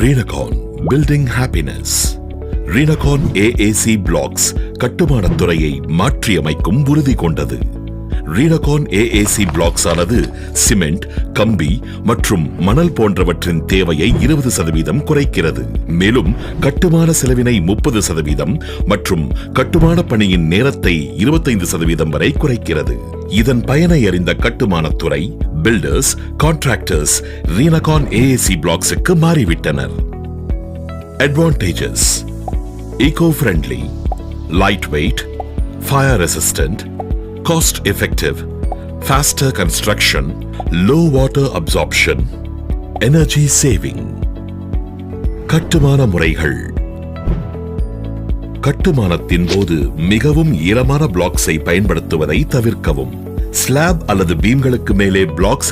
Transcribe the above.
Renacon Building Happiness. Renacon AAC Blocks கட்டுமானத் துறையை மாற்றியமைக்கும் உறுதி கொண்டது. Renacon AAC Blocks ஆனது சிமெண்ட், கம்பி மற்றும் மணல் போன்றவற்றின் தேவையை 20% குறைக்கிறது. மேலும் கட்டுமான செலவினை 30% மற்றும் கட்டுமான பணியின் நேரத்தை 25% வரை குறைக்கிறது. இதன் பயனை அறிந்த கட்டுமானத்துறை, பில்டர்ஸ், கான்ட்ராக்டர்ஸ் Renacon AAC Blocksக்கு மாறிவிட்டனர். Advantages: eco-friendly, lightweight, fire resistant, cost effective, faster construction, low water absorption, energy saving. கட்டுமான முறைகள். கட்டுமானத்தின் போது மிகவும் ஈரமான பிளாக்ஸை பயன்படுத்துவதை தவிர்க்கவும். ஸ்லாப் அல்லது பீம்களுக்கு மேலே பிளாக்ஸ்